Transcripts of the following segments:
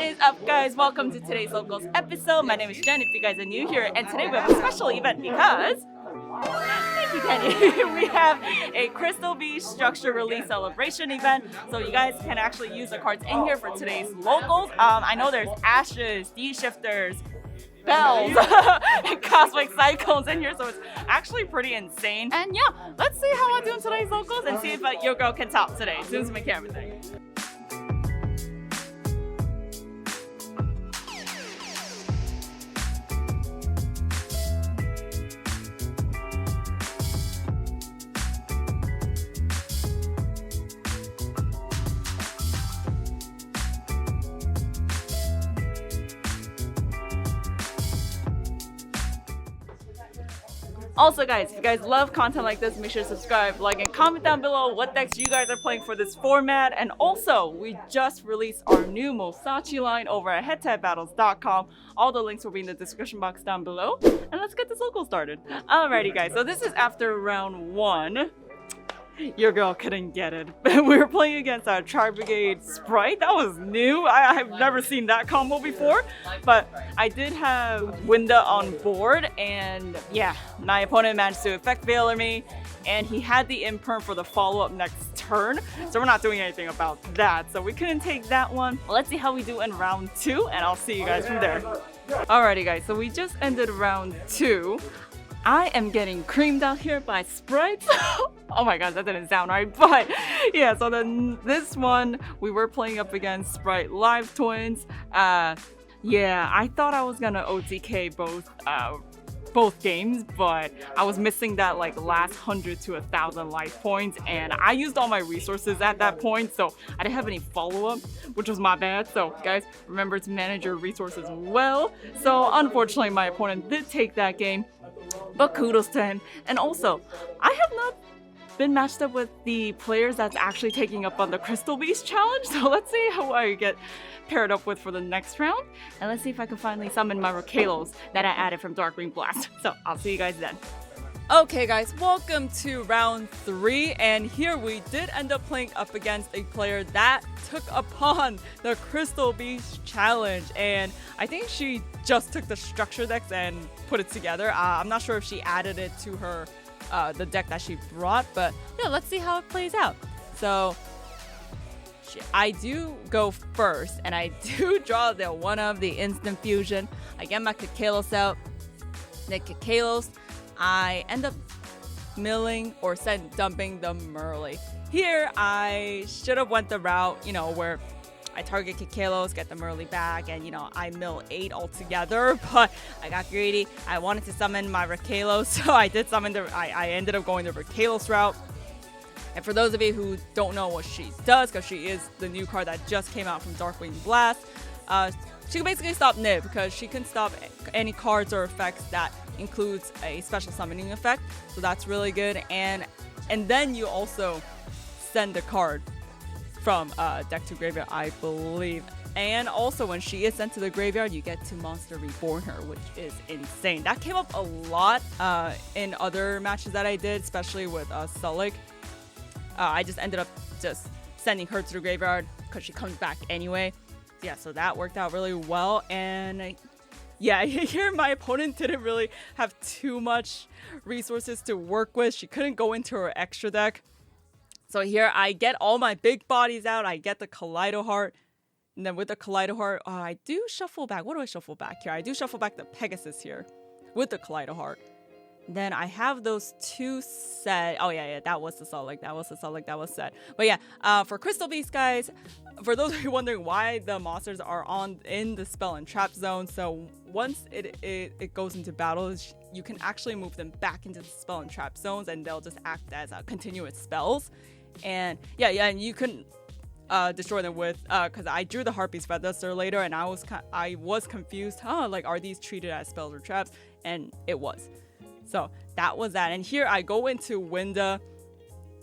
is up, guys? Welcome to today's Locals episode. My name is Jen if you guys are new here, and today we have a special event because thank you, Kenny. We have a Crystal Beach structure release celebration event, so you guys can actually use the cards in here for today's Locals. I know there's ashes, D-shifters, bells, and cosmic cyclones in here, so it's actually pretty insane. And yeah, let's see how I do in today's Locals and see if your girl can top today. Zooms my camera thing. Also guys, if you guys love content like this, make sure to subscribe, like, and comment down below what decks you guys are playing for this format. And also, we just released our new Musashi line over at HeadtoHeadBattles.com. All the links will be in the description box down below. And let's get this local started. Alrighty guys, so this is after round 1. Your girl couldn't get it. We were playing against our Tri Brigade Sprite. That was new. I have never seen that combo before. But I did have Winda on board, and yeah, my opponent managed to effect Veiler me, and he had the imperm for the follow-up next turn. So we're not doing anything about that. So we couldn't take that one. Well, let's see how we do in round 2, and I'll see you guys from there. Alrighty guys, so we just ended round 2. I am getting creamed out here by sprites. Oh my god, that didn't sound right. But yeah, so then this one, we were playing up against Sprite Live Twins. Yeah, I thought I was gonna OTK both games, but I was missing that like last 100 to 1,000 life points, and I used all my resources at that point, so I didn't have any follow-up, which was my bad. So guys, remember to manage your resources well. So unfortunately, my opponent did take that game, but kudos to him. And also, I have not been matched up with the players that's actually taking up on the Crystal Beast challenge, so let's see how I get paired up with for the next round, and let's see if I can finally summon my Rakelos that I added from Dark Green Blast. So I'll see you guys then. Okay guys, welcome to round 3, and here we did end up playing up against a player that took upon the Crystal Beast challenge, and I think she just took the structure decks and put it together. I'm not sure if she added it to her the deck that she brought, but yeah, let's see how it plays out. So I do go first, and I do draw one of the instant fusion. I get my Kakelos out. The Kakelos, I end up milling or dumping the Merly. Here, I should have went the route, you know, where I target Kakelos, get the Merly back, and you know, I mill 8 altogether, but I got greedy. I wanted to summon my Rakelos, so I did summon I ended up going the Rakelos route. And for those of you who don't know what she does, because she is the new card that just came out from Darkwing Blast, she can basically stop Nib, because she can stop any cards or effects that includes a special summoning effect. So that's really good. And then you also send a card from deck to graveyard, I believe. And also when she is sent to the graveyard, you get to Monster Reborn her, which is insane. That came up a lot in other matches that I did, especially with Sulik. I just ended up just sending her to the graveyard because she comes back anyway. Yeah, so that worked out really well. And yeah, here my opponent didn't really have too much resources to work with. She couldn't go into her extra deck. So here I get all my big bodies out. I get the Kaleido Heart. And then with the Kaleido Heart, I do shuffle back. What do I shuffle back here? I do shuffle back the Pegasus here with the Kaleido Heart. Then I have those 2 set. Oh yeah, that was the Sulik. That was the Sulik. That was set. But yeah, for Crystal Beast, guys, for those of you wondering why the monsters are in the spell and trap zone, so once it goes into battle, you can actually move them back into the spell and trap zones, and they'll just act as continuous spells. And yeah, and you can destroy them with because I drew the Harpy's Feather later, and I was confused. Like, are these treated as spells or traps? And it was. So that was that. And here I go into Winda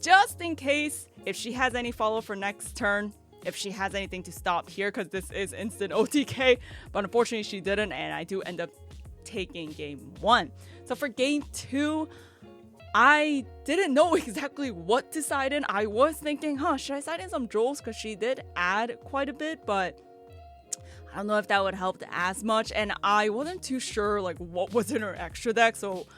just in case if she has any follow for next turn, if she has anything to stop here, because this is instant OTK. But unfortunately she didn't, and I do end up taking game 1. So for game 2, I didn't know exactly what to side in. I was thinking, should I side in some Drolls? Because she did add quite a bit, but I don't know if that would help as much, and I wasn't too sure like what was in her extra deck, so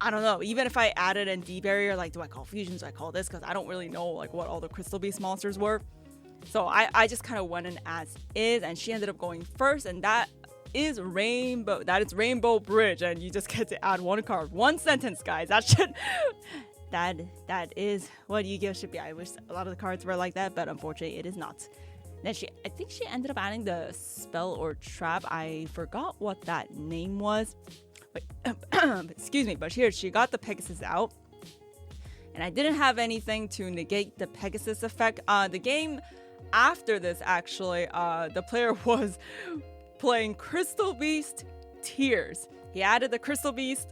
I don't know. Even if I added in D-Barrier, like do I call Fusions, do I call this? Because I don't really know like what all the Crystal Beast monsters were. So I just kind of went in as is, and she ended up going first, and that is Rainbow Bridge, and you just get to add one card. One sentence, guys. That is what Yu-Gi-Oh! Should be. I wish a lot of the cards were like that, but unfortunately it is not. Then I think she ended up adding the spell or trap. I forgot what that name was. But excuse me, but here she got the Pegasus out. And I didn't have anything to negate the Pegasus effect. The game after this, actually, the player was playing Crystal Beast Tears. He added the Crystal Beast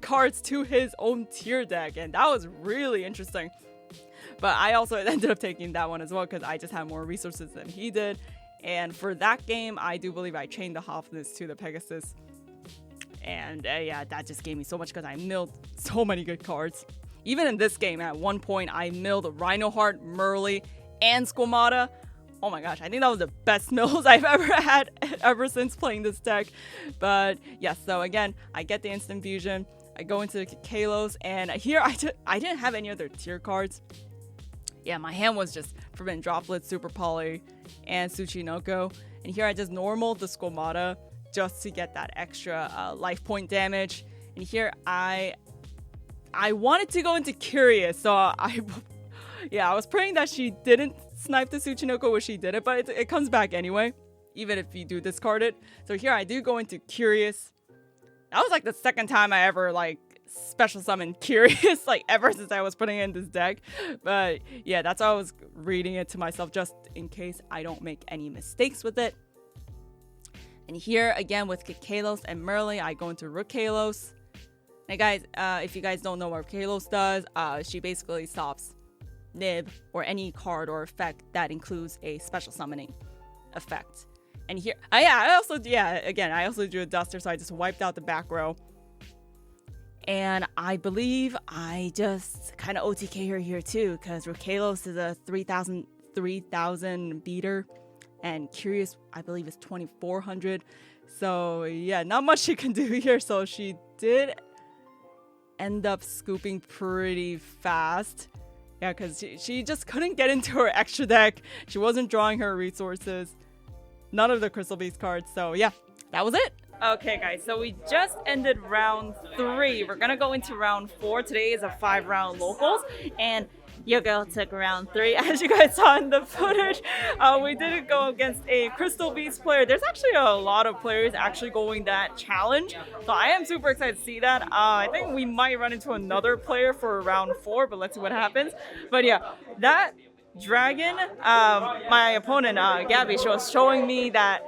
cards to his own tier deck, and that was really interesting. But I also ended up taking that one as well because I just had more resources than he did. And for that game, I do believe I chained the Hoffness to the Pegasus. And yeah, that just gave me so much because I milled so many good cards. Even in this game, at one point, I milled Rhino Heart, Merly, and Squamata. Oh my gosh, I think that was the best mills I've ever had ever since playing this deck. But yes, so again, I get the Instant Fusion. I go into Kalos, and here I didn't have any other tier cards. Yeah, my hand was just Forbidden Droplet, Super Poly, and Tsuchinoko. And here I just normaled the Squamata just to get that extra life point damage. And here I wanted to go into Curious, so I was praying that she didn't snipe the Tsuchinoko, which she didn't, but it comes back anyway, even if you do discard it. So here I do go into Curious. That was like the second time I ever like special summon Curious, like ever since I was putting it in this deck. But yeah, that's why I was reading it to myself just in case I don't make any mistakes with it. And here again with Kalos and Merly, I go into Rook Kalos. Now guys, if you guys don't know what Kalos does, she basically stops Nib or any card or effect that includes a special summoning effect. And here, I also drew a Duster, so I just wiped out the back row. And I believe I just kind of OTK her here too, because Kalos is a 3,000 beater, and Curious, I believe, is 2,400. So yeah, not much she can do here. So she did end up scooping pretty fast. Yeah, because she just couldn't get into her extra deck. She wasn't drawing her resources. None of the Crystal Beast cards. So yeah, that was it. Okay guys, so we just ended round 3. We're gonna go into round 4. Today is a 5-round locals, and Yu-Gi-Oh! Took round 3. As you guys saw in the footage, we didn't go against a Crystal Beast player. There's actually a lot of players actually going that challenge, so I am super excited to see that. I think we might run into another player for round 4, but let's see what happens. But yeah, that dragon, my opponent Gabby was showing me that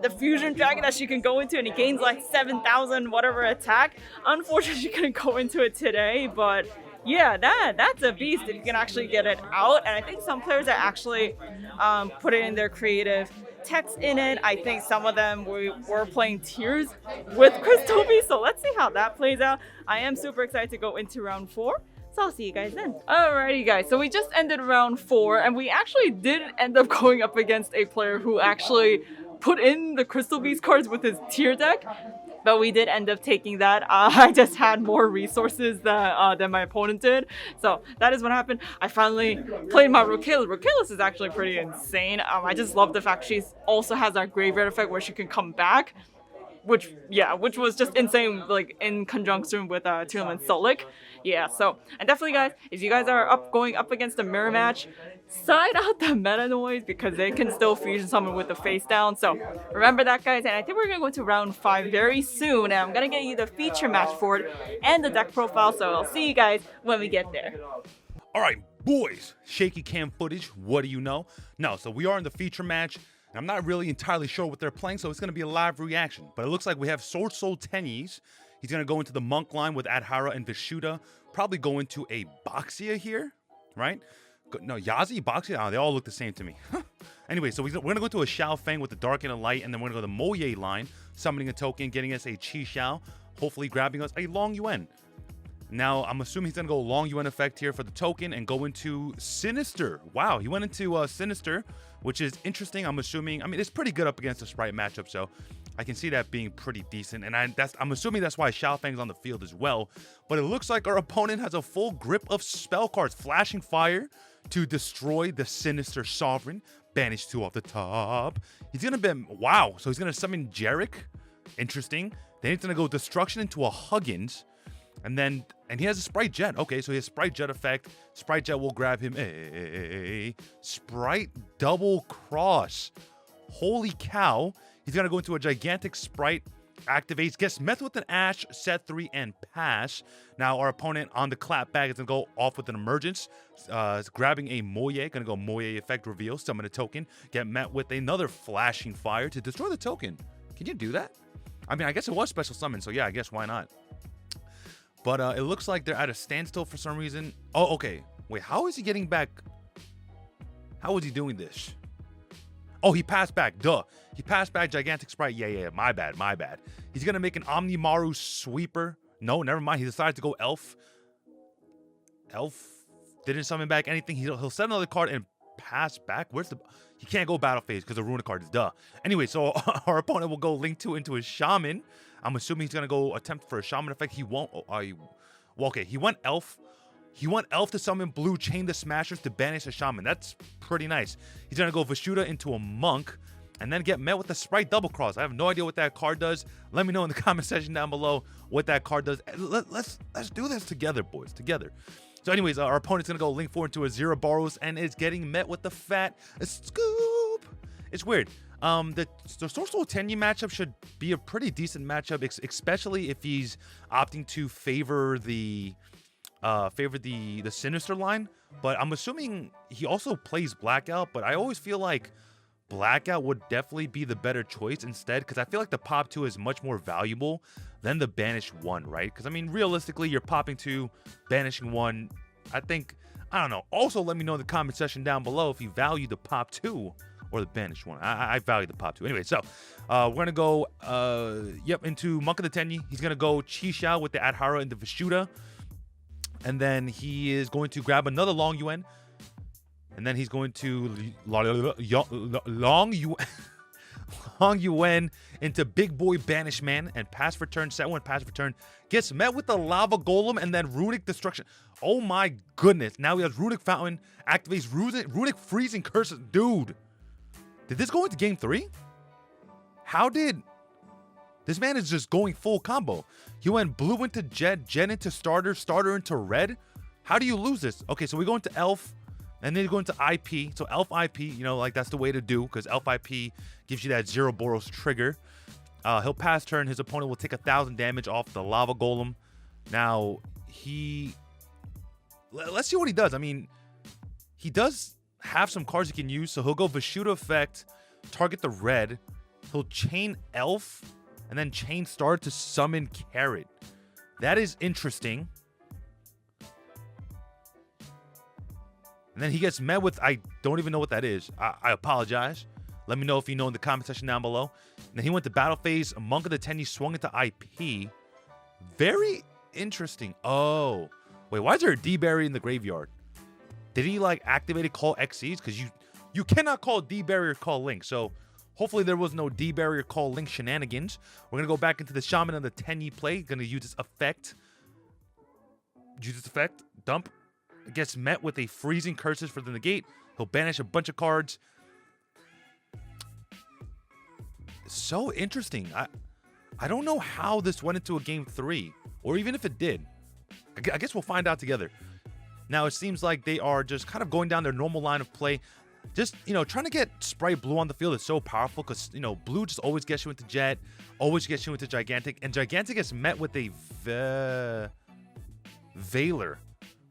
the fusion dragon that she can go into, and it gains like 7,000 whatever attack. Unfortunately, she couldn't go into it today, but yeah, that's a beast if you can actually get it out. And I think some players are actually putting in their creative text in it. I think some of them were playing tiers with Crystal Beast, so let's see how that plays out. I am super excited to go into round 4. So I'll see you guys then. Alrighty guys, so we just ended round 4, and we actually did end up going up against a player who actually put in the Crystal Beast cards with his tier deck, but we did end up taking that. I just had more resources than my opponent did, so that is what happened. I finally played my Rokalis. Rokalis is actually pretty insane. I just love the fact she also has that graveyard effect where she can come back, which was just insane, like in conjunction with Tulum Solik. Yeah, so, and definitely guys, if you guys are going up against a mirror match, side out the meta noise because they can still fusion summon with the face down. So remember that guys, and I think we're gonna go to round 5 very soon, and I'm gonna get you the feature match for it and the deck profile, so I'll see you guys when we get there. Alright boys, shaky cam footage, what do you know? No, so we are in the feature match. I'm not really entirely sure what they're playing, so it's going to be a live reaction. But it looks like we have Sword Soul Tenyis. He's going to go into the Monk line with Adhara and Vishuddha. Probably go into a Boxia here, right? No, Yazi, Boxia, oh, they all look the same to me. Anyway, so we're going to go to a Shao Feng with the Dark and a Light, and then we're going to go to the Moye line, summoning a token, getting us a Chi Xiao, hopefully grabbing us a Long Yuan. Now, I'm assuming he's going to go Long Yuan effect here for the token and go into Sinister. Wow, he went into Sinister which is interesting. I'm assuming, I mean, it's pretty good up against the Sprite matchup, so I can see that being pretty decent. And I'm assuming that's why Xiaofeng's on the field as well. But it looks like our opponent has a full grip of spell cards. Flashing Fire to destroy the Sinister Sovereign. Banish 2 off the top. He's going to be, wow. So he's going to summon Jarek. Interesting. Then he's going to go Destruction into a Huggins. And he has a Sprite Jet. Okay, so he has Sprite Jet effect. Sprite Jet will grab him. Sprite Double Cross. Holy cow. He's going to go into a gigantic Sprite. Activates, gets met with an Ash, set 3, and pass. Now our opponent on the clap bag is going to go off with an Emergence. Grabbing a Moye. Going to go Moye effect reveal. Summon a token. Get met with another Flashing Fire to destroy the token. Can you do that? I mean, I guess it was special summon, so yeah, I guess why not? But it looks like they're at a standstill for some reason. Oh, okay. Wait, how is he getting back? How is he doing this? Oh, he passed back. Duh. He passed back Gigantic Sprite. Yeah. My bad. He's going to make an Omnimaru Sweeper. No, never mind. He decided to go Elf. Elf didn't summon back anything. He'll set another card and pass back. He can't go Battle Phase because the Runic card is duh. Anyway, so our opponent will go Link 2 into his Shaman. I'm assuming he's going to go attempt for a Shaman effect. He won't. Okay. He went Elf. He went Elf to summon Blue, Chain the Smashers to banish a Shaman. That's pretty nice. He's going to go Vashuda into a Monk and then get met with the Sprite Double Cross. I have no idea what that card does. Let me know in the comment section down below what that card does. Let's do this together, boys. Together. So anyways, our opponent's going to go Link 4 into a Zero Boros and is getting met with the fat scoop. It's weird. The Sword Soul Tenyi matchup should be a pretty decent matchup, especially if he's opting to favor the Sinister line. But I'm assuming he also plays Blackout, but I always feel like Blackout would definitely be the better choice instead, because I feel like the Pop 2 is much more valuable than the Banish 1, right? Because, I mean, realistically, you're popping 2, banishing 1. I don't know. Also, let me know in the comment section down below if you value the Pop 2 or the Banished 1. I value the Pop 2. Anyway, so we're going to go, into Monk of the Tenyi. He's going to go Chi-Xiao with the Adhara and the Vishuda. And then he is going to grab another Long Yuan. And then he's going to Long Yuan into Big Boy Banish Man and pass for turn, set 1, pass for turn. Gets met with the Lava Golem and then Runic Destruction. Oh my goodness. Now he has Runic Fountain, activates Runic Freezing Curses. Dude, did this go into game 3? How did... This man is just going full combo. He went blue into Jet, Jet into Starter, Starter into Red. How do you lose this? Okay, so we go into Elf, and then you go into IP. So Elf IP, like that's the way to do, because Elf IP gives you that Zero Boros trigger. He'll pass turn. His opponent will take 1,000 damage off the Lava Golem. Now, let's see what he does. I mean, he does have some cards he can use. So he'll go Vishuda effect, target the red. He'll chain Elf, and then chain Star to summon Carrot. That is interesting. And then he gets met with, I don't even know what that is. I apologize. Let me know if you know in the comment section down below. And then he went to Battle Phase. Monk of the Tenyi swung into IP. Very interesting. Oh. Wait, why is there a D-Berry in the graveyard? Did he, activate a Call XCs? Because you cannot call D-Berry or call Link. So, hopefully there was no D-Berry or call Link shenanigans. We're going to go back into the Shaman and the Tenyi play. Going to use this effect. Dump. Gets met with a Freezing Curses for the negate. He'll banish a bunch of cards. So interesting. I don't know how this went into a game 3, or even if it did. I guess we'll find out together. Now it seems like they are just kind of going down their normal line of play. Just, trying to get Sprite Blue on the field is so powerful because, Blue just always gets you into Jet, always gets you into Gigantic, and Gigantic gets met with a Veiler,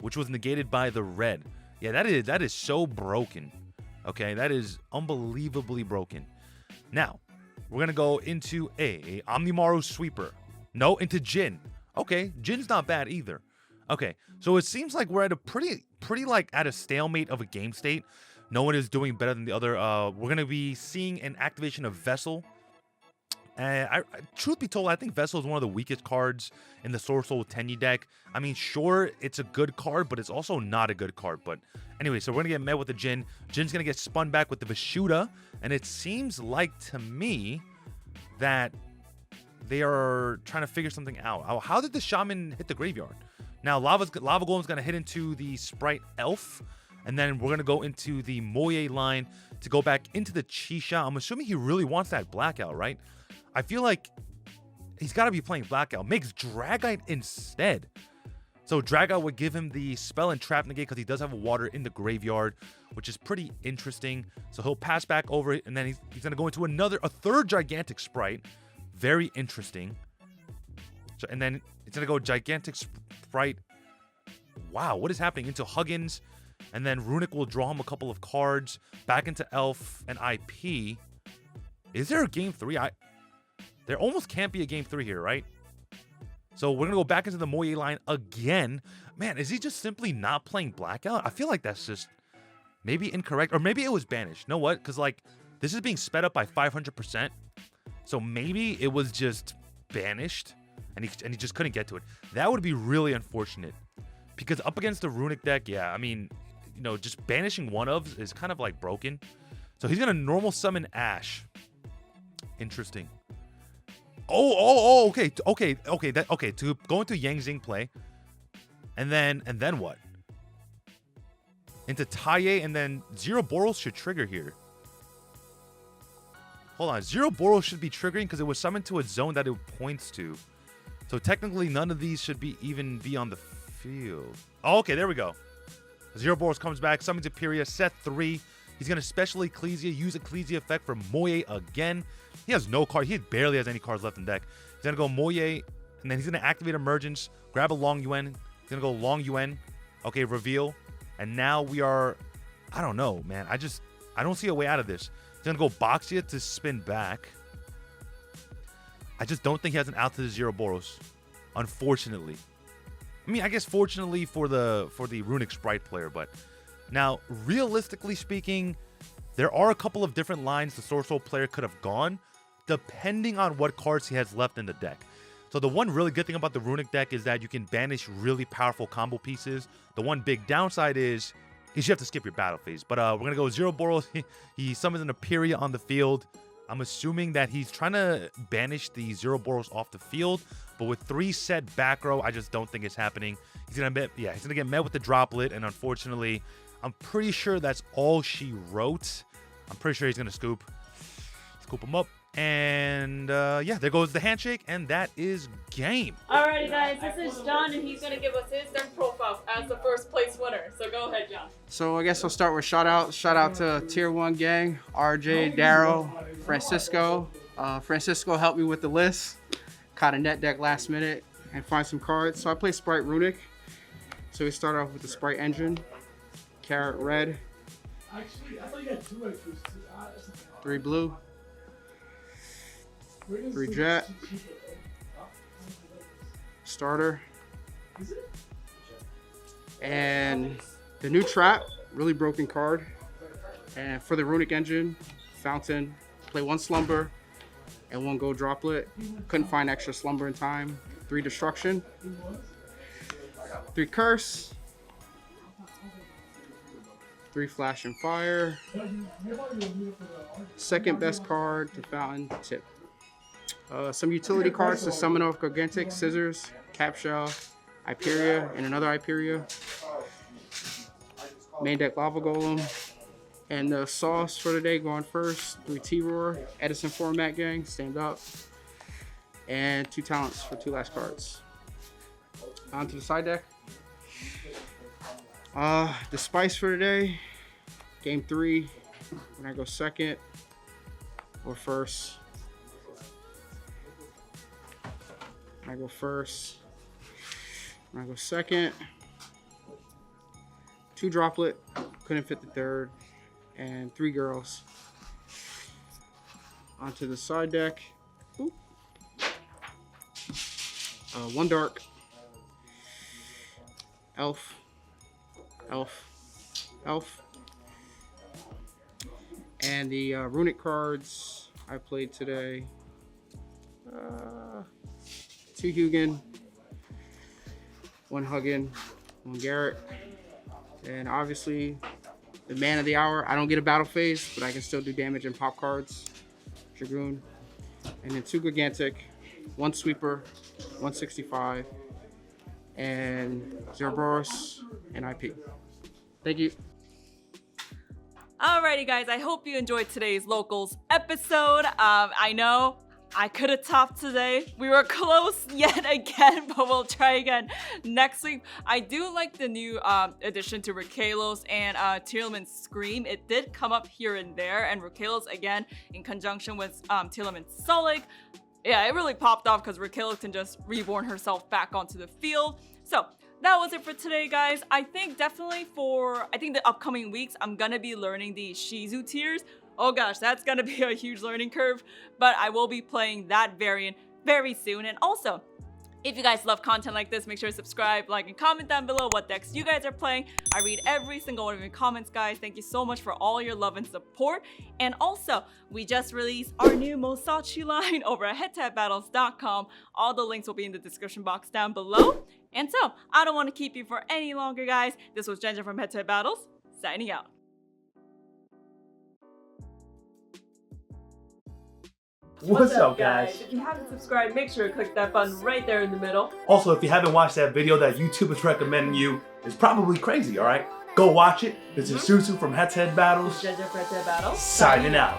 which was negated by the red. Yeah, that is so broken. Okay, that is unbelievably broken. Now, we're going to go into a Omnimaru Sweeper. No, into Jin. Okay, Jin's not bad either. Okay, so it seems like we're at a pretty at a stalemate of a game state. No one is doing better than the other. We're going to be seeing an activation of Vessel And truth be told, I think Vessel is one of the weakest cards in the Sword Soul Tenyi deck. I mean, sure, it's a good card, but it's also not a good card. But anyway, so we're going to get met with the Jin. Jin's going to get spun back with the Vishuda. And it seems like to me that they are trying to figure something out. How did the Shaman hit the graveyard? Now, Lava Golem's going to hit into the Sprite Elf. And then we're going to go into the Moye line to go back into the Chisha. I'm assuming he really wants that Blackout, right? I feel like he's got to be playing Blackout. Makes Dragite instead. So Dragite would give him the Spell and Trap negate because he does have a water in the graveyard, which is pretty interesting. So he'll pass back over it, and then he's going to go into a third Gigantic Sprite. Very interesting. So, and then it's going to go Gigantic Sprite. Wow, what is happening? Into Huggins, and then Runic will draw him a couple of cards. Back into Elf and IP. Is there a game 3? There almost can't be a game 3 here, right? So we're going to go back into the Moye line again. Man, is he just simply not playing Blackout? I feel like that's just maybe incorrect. Or maybe it was banished. You know what? Because, like, this is being sped up by 500%. So maybe it was just banished and he just couldn't get to it. That would be really unfortunate. Because up against the Runic deck, yeah, I mean, you know, just banishing one of is kind of, like, broken. So he's going to normal summon Ash. Interesting. Okay. To go into Yang Zing play, and then what? Into Taiye, and then Zero Boros should trigger here. Hold on, Zero Boros should be triggering because it was summoned to a zone that it points to. So technically, none of these should even be on the field. Oh, okay, there we go. Zero Boros comes back, summons Imperia, set 3. He's gonna special Ecclesia, use Ecclesia effect for Moye again. He has no card. He barely has any cards left in deck. He's going to go Moye, and then he's going to activate Emergence, grab a Long Yuan. He's going to go Long Yuan. Okay, reveal. And now we are... I don't know, man. I don't see a way out of this. He's going to go Boxia to spin back. I just don't think he has an out to the Zero Boros, unfortunately. I mean, I guess fortunately for the Runic Sprite player, but... Now, realistically speaking... There are a couple of different lines the Sword Soul player could have gone, depending on what cards he has left in the deck. So the one really good thing about the Runic deck is that you can banish really powerful combo pieces. The one big downside is you have to skip your battle phase. But we're going to go Zero Boros. He summons an Imperia on the field. I'm assuming that he's trying to banish the Zero Boros off the field. But with 3 set back row, I just don't think it's happening. He's going to get met with the Droplet. And unfortunately, I'm pretty sure that's all she wrote. I'm pretty sure he's going to scoop him up. And yeah, there goes the handshake. And that is game. Alrighty, guys. This is John, and he's going to give us his deck profile as the first place winner. So go ahead, John. So I guess I'll start with shout out. Shout out to Tier 1 gang, RJ, Darryl, Francisco. Francisco helped me with the list. Caught a net deck last minute and find some cards. So I play Sprite Runic. So we start off with the Sprite Engine. Carrot Red. Actually, I thought you had 2 extras. 3 blue. 3 jet. Starter. And the new trap, really broken card. And for the Runic Engine, Fountain, play 1 Slumber and 1 Gold Droplet. Couldn't find extra Slumber in time. 3 Destruction. 3 Curse. 3 Flash and Fire. Second best card to Fountain, Tip. Some utility cards to summon off Gigantic, Scissors, Capshell, Hyperia, and another Hyperia. Main deck Lava Golem. And the sauce for today going first, 3 T-Roar, Edison format gang, stand up. And 2 talents for 2 last cards. On to the side deck. The spice for today, game 3, when I go second or first. When I go first, when I go second, 2 Droplet, couldn't fit the third, and 3 girls. Onto the side deck. Oop. 1 dark, elf, and the Runic cards I played today. 2 Hugin, 1 Huggin, 1 Garrett, and obviously the man of the hour. I don't get a battle phase, but I can still do damage in pop cards. Dragoon, and then 2 Gigantic, 1 Sweeper, 165, and Zerberus and IP. Thank you. Alrighty guys, I hope you enjoyed today's Locals episode. I know I could have topped today. We were close yet again, but we'll try again next week. I do like the new addition to Rakelos and Tearlaman's Scream. It did come up here and there, and Rakelos again in conjunction with Tearlaman's Sulik. Yeah, it really popped off because Rakelos can just reborn herself back onto the field. So that was it for today, guys. I think definitely for the upcoming weeks, I'm gonna be learning the Shizu tiers. Oh gosh, that's gonna be a huge learning curve, but I will be playing that variant very soon. And also, if you guys love content like this, make sure to subscribe, like, and comment down below what decks you guys are playing. I read every single one of your comments, guys. Thank you so much for all your love and support. And also, we just released our new Musashi line over at HeadtoHeadBattles.com. All the links will be in the description box down below. And so, I don't want to keep you for any longer, guys. This was Ginger from HeadtoHead Battles, signing out. What's up, guys? If you haven't subscribed, make sure to click that button right there in the middle. Also, if you haven't watched that video that YouTube is recommending you, it's probably crazy, alright? Go watch it. This is Susu from HeadtoHead Battles, Ginger from HeadtoHead Battles, signing out.